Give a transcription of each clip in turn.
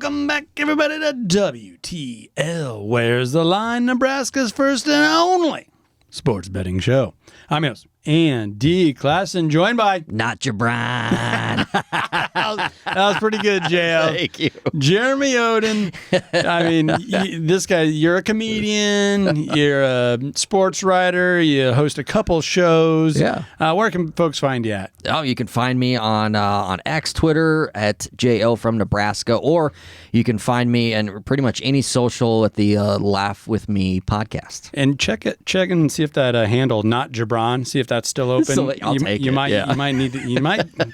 Welcome back, everybody, to WTL. Where's the Line? Nebraska's first and only sports betting show. I'm your host, Andy Klassen, joined by... Not Jabron. that was pretty good, JL. Thank you. Jeremy Oden. I mean, this guy, you're a comedian, you're a sports writer, you host a couple shows. Yeah. Where can folks find you at? Oh, you can find me on X, Twitter, at JL from Nebraska, or you can find me in pretty much any social at the Laugh With Me podcast. And check and see if that handle, Not Jabron, see if that's still open. So I'll take it. You might need to,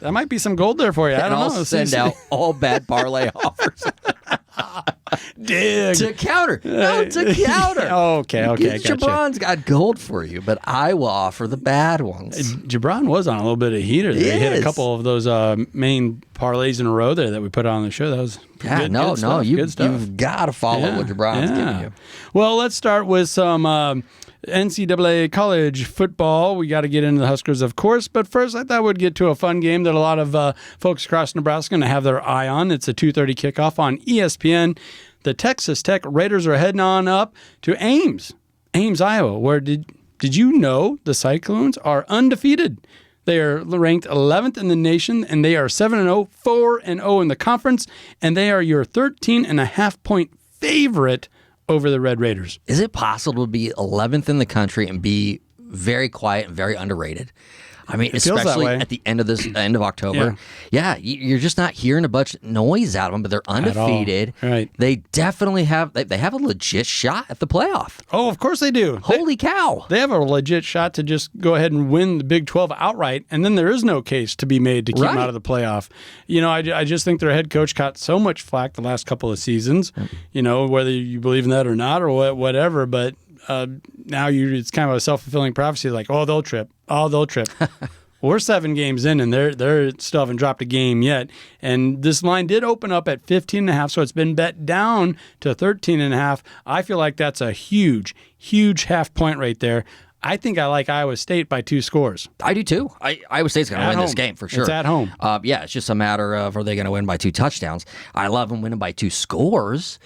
that might be some gold there for you. I don't know. I'll send out all bad parlay offers. Dig. To counter. No, to counter. Okay, gotcha. Jabron's got gold for you, but I will offer the bad ones. Jabron was on a little bit of heater there. He hit a couple of those main parlays in a row there that we put on the show. That was good stuff. You've got to follow what Jabron's giving you. Well, let's start with some NCAA college football. We got to get into the Huskers, of course, but first I thought we'd get to a fun game that a lot of folks across Nebraska are going to have their eye on. It's a 2:30 kickoff on ESPN. The Texas Tech Raiders are heading on up to Ames, Iowa, where did you know the Cyclones are undefeated? They are ranked 11th in the nation, and they are 7-0, 4-0 in the conference, and they are your 13.5-point favorite over the Red Raiders. Is it possible to be 11th in the country and be very quiet and very underrated? I mean, especially at the end of October. Yeah, you're just not hearing a bunch of noise out of them, but they're undefeated. Right. They definitely have they have a legit shot at the playoff. Oh, of course they do. Holy cow. They have a legit shot to just go ahead and win the Big 12 outright, and then there is no case to be made to keep them out of the playoff. You know, I just think their head coach caught so much flack the last couple of seasons, you know, whether you believe in that or not or whatever, but now it's kind of a self-fulfilling prophecy, like, they'll trip. We're 7 games in, and they're still haven't dropped a game yet. And this line did open up at 15.5, so it's been bet down to 13.5. I feel like that's a huge, huge half point right there. I think I like Iowa State by 2 scores. I do too. Iowa State's going to win this game for sure. It's at home. It's just a matter of are they going to win by 2 touchdowns. I love them winning by 2 scores,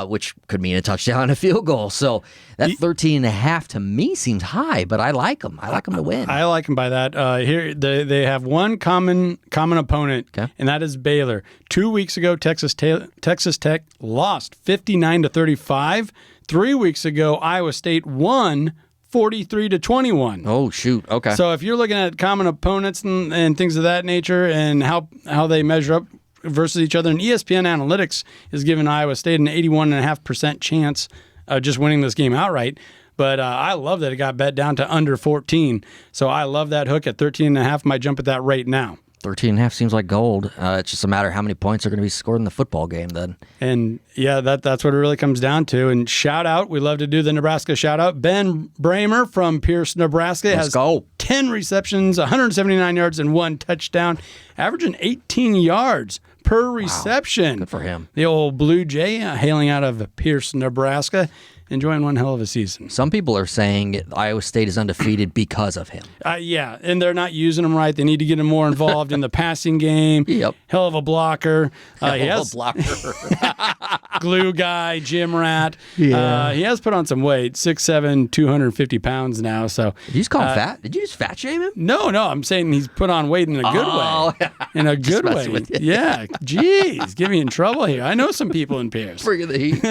which could mean a touchdown and a field goal. So that 13.5 to me seems high, but I like them. I like them to win. I like them by that. Here they have one common opponent, and that is Baylor. 2 weeks ago, Texas Tech lost 59-35. 3 weeks ago, Iowa State won 43-21. Oh, shoot. Okay. So if you're looking at common opponents and things of that nature and how they measure up versus each other, and ESPN Analytics is giving Iowa State an 81.5% chance of just winning this game outright. But I love that it got bet down to under 14. So I love that hook at 13.5. Might jump at that rate now. 13.5 seems like gold. It's just a matter of how many points are going to be scored in the football game then. And yeah, that's what it really comes down to. And shout out, we love to do the Nebraska shout out. Ben Bramer from Pierce, Nebraska has 10 receptions, 179 yards, and 1 touchdown, averaging 18 yards per reception. Good for him. The old Blue Jay hailing out of Pierce, Nebraska. Enjoying one hell of a season. Some people are saying Iowa State is undefeated because of him. Yeah, and they're not using him right. They need to get him more involved in the passing game. Yep. Hell of a blocker. Hell of a blocker. Glue guy, gym rat. Yeah. He has put on some weight, 6'7", 250 pounds now. So did you just call him fat? Did you just fat shame him? No, I'm saying he's put on weight in a good way. In a good way. With you. Yeah. Jeez, get me in trouble here. I know some people in Pierce. Bring the heat.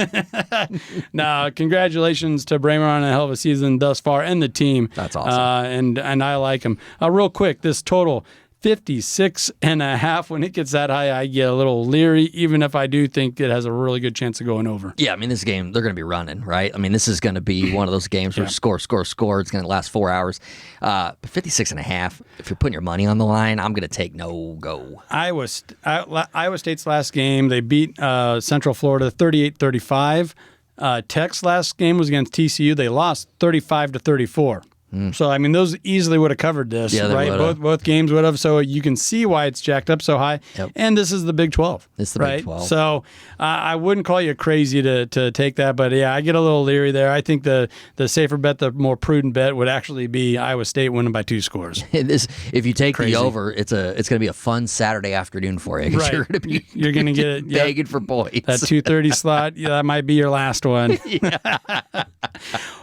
No, congratulations to Bramer on a hell of a season thus far and the team. That's awesome. And I like him. Real quick, this total 56.5. When it gets that high, I get a little leery, even if I do think it has a really good chance of going over. Yeah, I mean, this game, they're going to be running, right? I mean, this is going to be one of those games where score. It's going to last 4 hours. But 56.5, if you're putting your money on the line, I'm going to take no-go. Iowa State's last game, they beat Central Florida 38-35. Tech's last game was against TCU. They lost 35-34. So, I mean, those easily would have covered this, right? Both games would have. So you can see why it's jacked up so high. Yep. And this is the Big 12. It's the right? Big 12. So I wouldn't call you crazy to take that. But, yeah, I get a little leery there. I think the safer bet, the more prudent bet would actually be Iowa State winning by 2 scores. If you take the over, it's going to be a fun Saturday afternoon for you. Right. You're going to get it. Begging for points. That 2:30 slot, that might be your last one.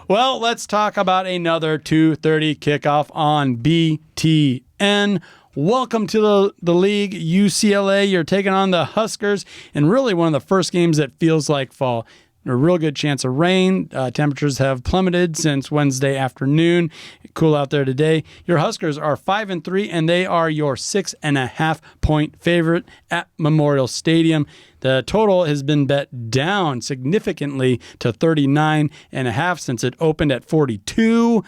Well, let's talk about another 2:30 kickoff on BTN. Welcome to the league, UCLA. You're taking on the Huskers, and really one of the first games that feels like fall. A real good chance of rain. Temperatures have plummeted since Wednesday afternoon. Cool out there today. Your Huskers are 5-3, and they are your 6.5-point favorite at Memorial Stadium. The total has been bet down significantly to 39.5 since it opened at 42.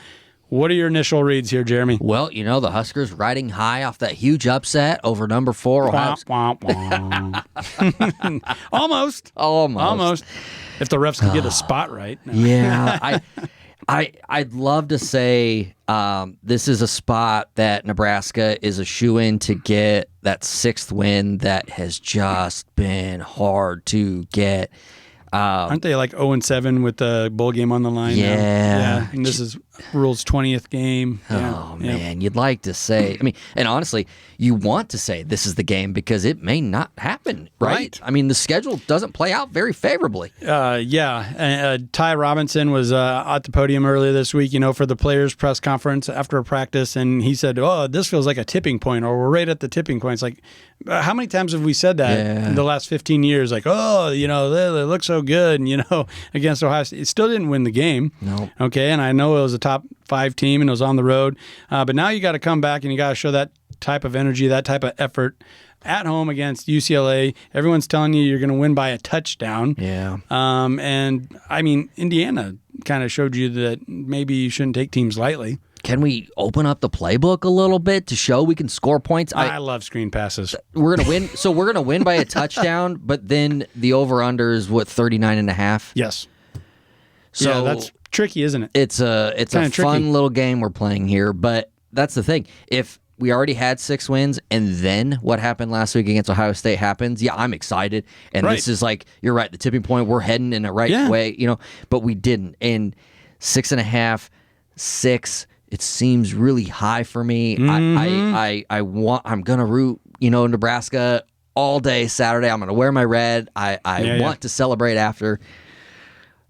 What are your initial reads here, Jeremy? Well, the Huskers riding high off that huge upset over number 4 Ohio State. Almost. If the refs could get a spot right. No. Yeah, I'd love to say this is a spot that Nebraska is a shoo-in to get that 6th win that has just been hard to get. Aren't they like 0-7 with the bowl game on the line? Yeah. And this is Rule's 20th game. Oh, man. You'd like to say, and honestly, you want to say this is the game because it may not happen, right? I mean, the schedule doesn't play out very favorably. Ty Robinson was at the podium earlier this week, for the players' press conference after a practice, and he said, this feels like a tipping point, or we're right at the tipping point. It's like, how many times have we said that in the last 15 years? Like, they look so good, against Ohio State. It still didn't win the game. No. Okay, and I know it was a top 5 team and it was on the road, but now you got to come back and you got to show that type of energy, that type of effort at home against UCLA. Everyone's telling you you're going to win by a touchdown. Yeah. And I mean, Indiana kind of showed you that maybe you shouldn't take teams lightly. Can we open up the playbook a little bit to show we can score points? I love screen passes. We're going to win. So we're going to win by a touchdown, but then the over-under is, 39.5? Yes. So that's tricky, isn't it? It's a fun tricky little game we're playing here, but that's the thing. If we already had 6 wins, and then what happened last week against Ohio State happens, I'm excited. And This is like, you're right, the tipping point, we're heading in the right way, but we didn't. And 6.5, 6, it seems really high for me. Mm-hmm. I'm gonna root, Nebraska all day Saturday. I'm gonna wear my red. I want to celebrate after.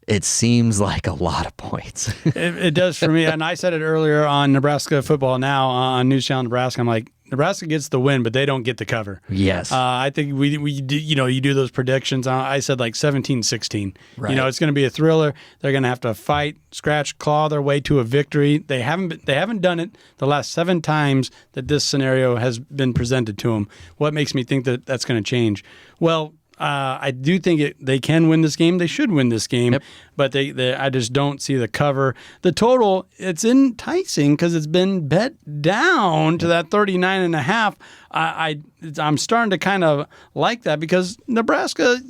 It seems like a lot of points. It does for me. And I said it earlier on Nebraska Football Now on News Channel Nebraska. I'm like, Nebraska gets the win, but they don't get the cover. Yes. I think we do, you do those predictions. I said like 17-16. Right. It's going to be a thriller. They're going to have to fight, scratch, claw their way to a victory. They haven't done it the last 7 times that this scenario has been presented to them. What makes me think that that's going to change? Well, I do think they can win this game. They should win this game, but I just don't see the cover. The total, it's enticing because it's been bet down to that 39.5. I'm starting to kind of like that because Nebraska,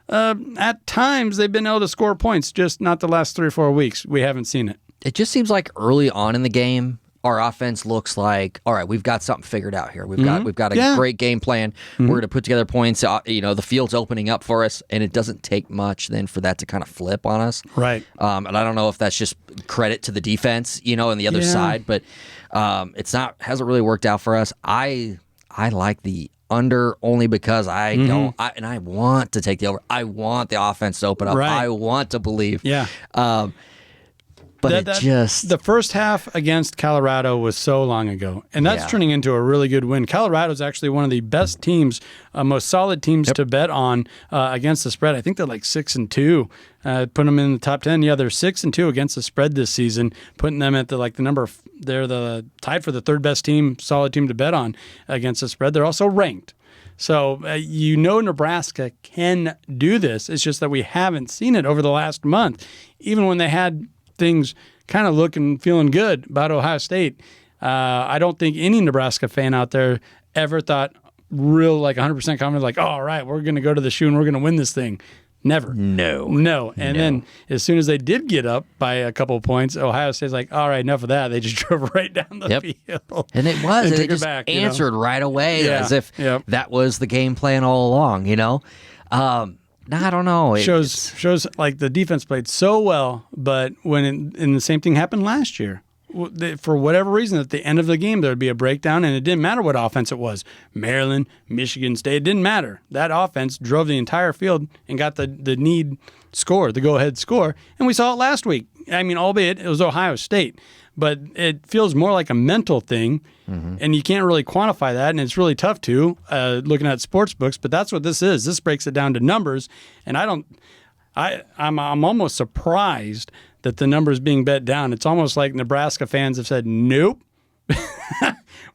at times they've been able to score points, just not the last 3 or 4 weeks. We haven't seen it. It just seems like early on in the game, our offense looks like, all right, we've got something figured out here. We've got a great game plan. Mm-hmm. We're going to put together points. The field's opening up for us, and it doesn't take much then for that to kind of flip on us. Right. And I don't know if that's just credit to the defense, on the other side, but hasn't really worked out for us. I like the under only because I want to take the over. I want the offense to open up. Right. I want to believe. Yeah. But the first half against Colorado was so long ago, and that's turning into a really good win. Colorado is actually one of the best teams, most solid teams to bet on against the spread. I think they're like 6-2. Put them in the top 10. Yeah, they're 6-2 against the spread this season, putting them at the number. They're the tied for the 3rd best team, solid team to bet on against the spread. They're also ranked. So Nebraska can do this. It's just that we haven't seen it over the last month, even when they had things kind of looking, feeling good about Ohio State. I don't think any Nebraska fan out there ever thought real 100% confident, all right, we're going to go to the shoe and we're going to win this thing. Never. No. And then as soon as they did get up by a couple of points, Ohio State's like, all right, enough of that. They just drove right down the field. And it was. And They just back, answered right away as if that was the game plan all along, I don't know. Shows like the defense played so well, but when the same thing happened last year. For whatever reason, at the end of the game, there would be a breakdown, and it didn't matter what offense it was. Maryland, Michigan State, it didn't matter. That offense drove the entire field and got the need score, the go-ahead score, and we saw it last week. I mean, albeit it was Ohio State, but it feels more like a mental thing, and you can't really quantify that, and it's really tough to, looking at sports books, but that's what this is. This breaks it down to numbers, and I'm almost surprised that the number is being bet down. It's almost like Nebraska fans have said, nope.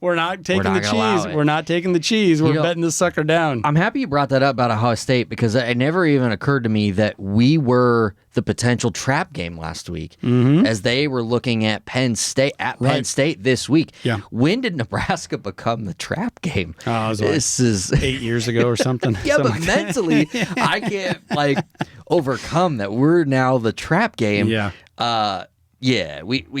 We're not taking the cheese. We're not taking the cheese. We're betting this sucker down. I'm happy you brought that up about Ohio State because it never even occurred to me that we were the potential trap game last week as they were looking at Penn State Penn State this week. Yeah. When did Nebraska become the trap game? This is 8 years ago or something. But mentally, I can't overcome that we're now the trap game. We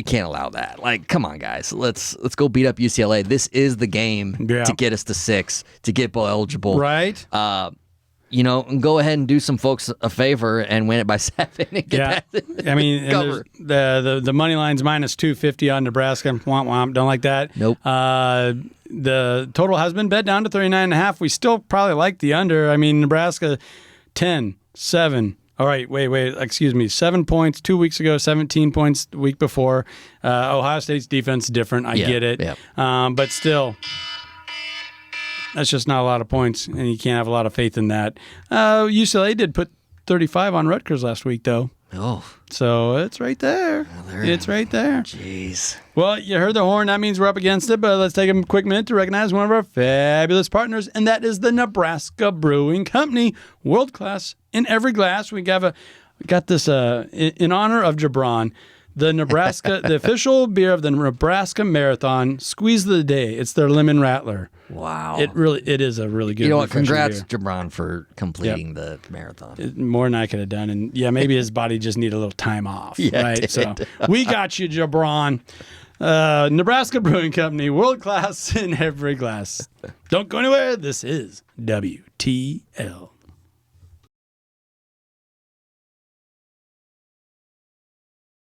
can't allow that. Like, come on, guys. Let's go beat up UCLA. This is the game to get us to 6, to get bowl eligible. Right. And go ahead and do some folks a favor and win it by 7 and get that I mean, cover. The money line's minus 250 on Nebraska. Womp womp. Don't like that. Nope. The total has been bet down to 39.5. We still probably like the under. I mean, Nebraska 10, 7. All right, wait. Excuse me. 7 points 2 weeks ago, 17 points the week before. Ohio State's defense is different. I get it. But still, that's just not a lot of points, and you can't have a lot of faith in that. UCLA did put 35 on Rutgers last week, though. Oh. So it's right there. It's right there. Jeez. Well, you heard the horn. That means we're up against it, but let's take a quick minute to recognize one of our fabulous partners, and that is the Nebraska Brewing Company. World class in every glass. We got this in honor of Jabron. The Nebraska, the official beer of the Nebraska Marathon, Squeeze of the Day. It's their lemon rattler. Wow. It is a really good. You know what? Congrats, Jabron, for completing the marathon. More than I could have done, and maybe his body just needed a little time off. Right. So we got you, Jabron. Nebraska Brewing Company, world class in every glass. Don't go anywhere. This is WTL.